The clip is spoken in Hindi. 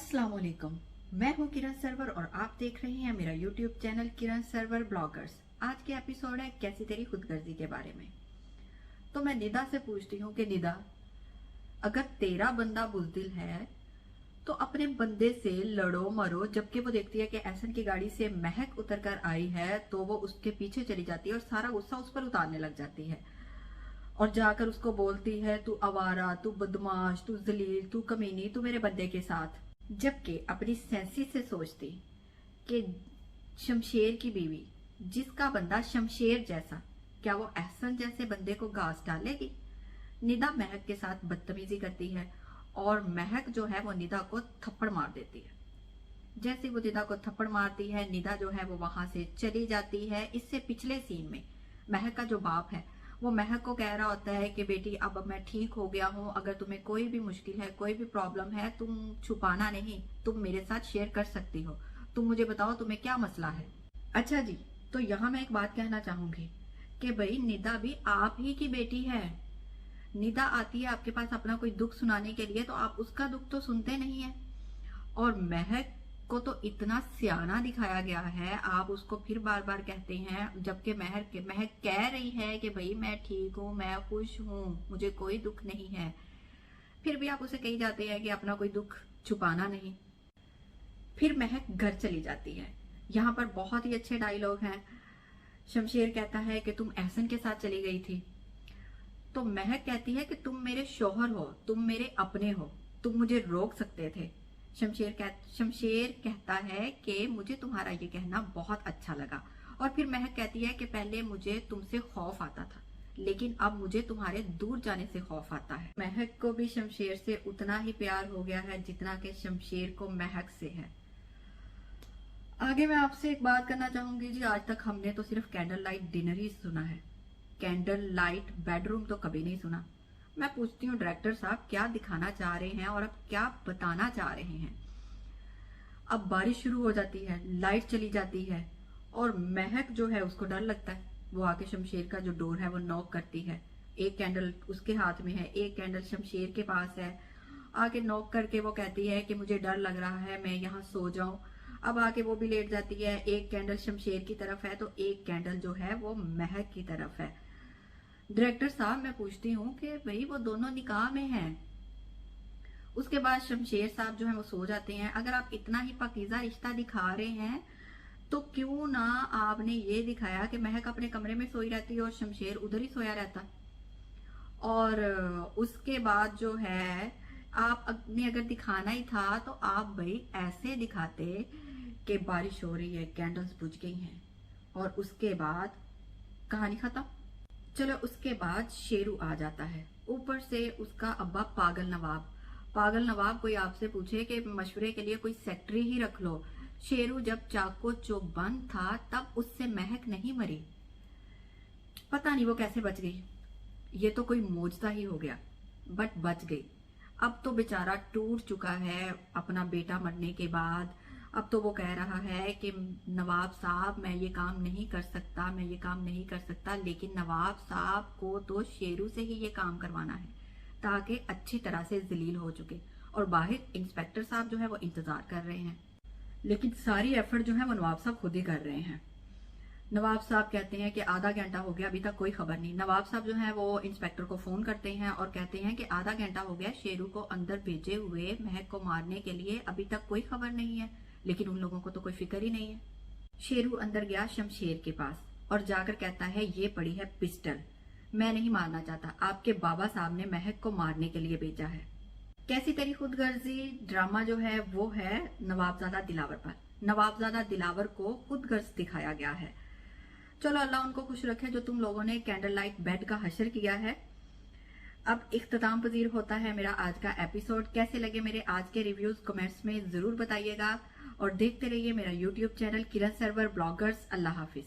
अस्सलाम वालेकुम। मैं हूं किरण सरवर और आप देख रहे हैं मेरा यूट्यूब चैनल किरण सरवर ब्लॉगर्स। आज के एपिसोड है कैसी तेरी खुदगर्जी के बारे में। तो मैं निदा से पूछती हूँ कि निदा, अगर तेरा बंदा बुज़दिल है तो अपने बंदे से लड़ो मरो, जबकि वो देखती है कि एहसन की गाड़ी से महक उतर कर आई है तो वो उसके पीछे चली जाती है और सारा गुस्सा उस पर उतारने लग जाती है और जाकर उसको बोलती है तू आवारा, तू बदमाश, तू जलील, तू कमीनी, तू मेरे बंदे के साथ। जबकि अपनी सेंसी से सोचती कि शमशेर की बीवी, जिसका बंदा शमशेर जैसा, क्या वो एहसन जैसे बंदे को घास डालेगी? निदा महक के साथ बदतमीजी करती है और महक जो है वो निदा को थप्पड़ मार देती है। जैसे वो निदा को थप्पड़ मारती है, निदा जो है वो वहां से चली जाती है। इससे पिछले सीन में महक का जो बाप है वो महक को कह रहा होता है कि बेटी अब मैं ठीक हो गया हूँ, अगर तुम्हें कोई भी मुश्किल है, कोई भी प्रॉब्लम है, तुम छुपाना नहीं, तुम मेरे साथ शेयर कर सकती हो। तुम मुझे बताओ तुम्हें क्या मसला है। अच्छा जी, तो यहाँ मैं एक बात कहना चाहूंगी कि भाई निदा भी आप ही की बेटी है। निदा आती है आपके पास अपना कोई दुख सुनाने के लिए तो आप उसका दुख तो सुनते नहीं है। और महक को तो इतना सियाना दिखाया गया है, आप उसको फिर बार बार कहते हैं, जबकि महक कह रही है कि भाई मैं ठीक हूँ, मैं खुश हूँ, मुझे कोई दुख नहीं है, फिर भी आप उसे कही जाते हैं कि अपना कोई दुख छुपाना नहीं। फिर महक घर चली जाती है। यहाँ पर बहुत ही अच्छे डायलॉग हैं। शमशेर कहता है कि तुम एहसन के साथ चली गई थी, तो महक कहती है कि तुम मेरे शौहर हो, तुम मेरे अपने हो, तुम मुझे रोक सकते थे। शमशेर कहता है कि मुझे तुम्हारा ये कहना बहुत अच्छा लगा। और फिर महक कहती है कि पहले मुझे तुमसे खौफ आता था, लेकिन अब मुझे तुम्हारे दूर जाने से खौफ आता है। महक को भी शमशेर से उतना ही प्यार हो गया है जितना कि शमशेर को महक से है। आगे मैं आपसे एक बात करना चाहूंगी जी, आज तक हमने तो सिर्फ कैंडल लाइट डिनर ही सुना है, कैंडल लाइट बेडरूम तो कभी नहीं सुना। मैं पूछती हूँ डायरेक्टर साहब क्या दिखाना चाह रहे हैं और अब क्या बताना चाह रहे हैं। अब बारिश शुरू हो जाती है, लाइट चली जाती है और महक जो है उसको डर लगता है। वो आके शमशेर का जो डोर है वो नॉक करती है। एक कैंडल उसके हाथ में है, एक कैंडल शमशेर के पास है। आके नॉक करके वो कहती है कि मुझे डर लग रहा है, मैं यहाँ सो जाऊं। अब आके वो भी लेट जाती है। एक कैंडल शमशेर की तरफ है तो एक कैंडल जो है वो महक की तरफ है। डायरेक्टर साहब मैं पूछती हूँ कि भाई वो दोनों निकाह में हैं। उसके बाद शमशेर साहब जो है वो सो जाते हैं। अगर आप इतना ही पाकीज़ा रिश्ता दिखा रहे हैं तो क्यों ना आपने ये दिखाया कि महक अपने कमरे में सोई रहती है और शमशेर उधर ही सोया रहता। और उसके बाद जो है आपने अगर दिखाना ही था तो आप भाई ऐसे दिखाते कि बारिश हो रही है, कैंडल्स बुझ गई हैं और उसके बाद कहानी खत्म। चलो उसके बाद शेरू आ जाता है, ऊपर से उसका अब्बा पागल नवाब। पागल नवाब कोई आपसे पूछे कि मशवरे के लिए कोई सेक्रेटरी ही रख लो। शेरू जब चाको चौक बंद था तब उससे महक नहीं मरी, पता नहीं वो कैसे बच गई। ये तो कोई मोजदा ही हो गया, बट बच गई। अब तो बेचारा टूट चुका है अपना बेटा मरने के बाद। अब तो वो कह रहा है कि नवाब साहब मैं ये काम नहीं कर सकता, मैं ये काम नहीं कर सकता। लेकिन नवाब साहब को तो शेरू से ही ये काम करवाना है ताकि अच्छी तरह से जलील हो चुके। और बाहर इंस्पेक्टर साहब जो है वो इंतजार कर रहे हैं, लेकिन सारी एफर्ट जो है वो नवाब साहब खुद ही कर रहे हैं। नवाब साहब कहते हैं कि आधा घंटा हो गया, अभी तक कोई खबर नहीं। नवाब साहब जो है वो इंस्पेक्टर को फोन करते हैं और कहते हैं कि आधा घंटा हो गया शेरू को अंदर भेजे हुए महक को मारने के लिए, अभी तक कोई खबर नहीं है। लेकिन उन लोगों को तो कोई फिक्र ही नहीं है। शेरू अंदर गया शमशेर के पास और जाकर कहता है ये पड़ी है पिस्टल, मैं नहीं मारना चाहता, आपके बाबा साहब ने महक को मारने के लिए भेजा है। कैसी तेरी खुदगर्जी ड्रामा जो है वो है नवाबजादा दिलावर पर। नवाबजादा दिलावर को खुदगर्ज दिखाया गया है। चलो अल्लाह उनको खुश रखे जो तुम लोगों ने कैंडल लाइट बेड का हशर किया है। अब इख्तिताम पजीर होता है मेरा आज का एपिसोड। कैसे लगे मेरे आज के रिव्यूज कमेंट्स में जरूर बताइएगा और देखते रहिए मेरा यूट्यूब चैनल किरण सरवर ब्लॉगर्स। अल्लाह हाफिज।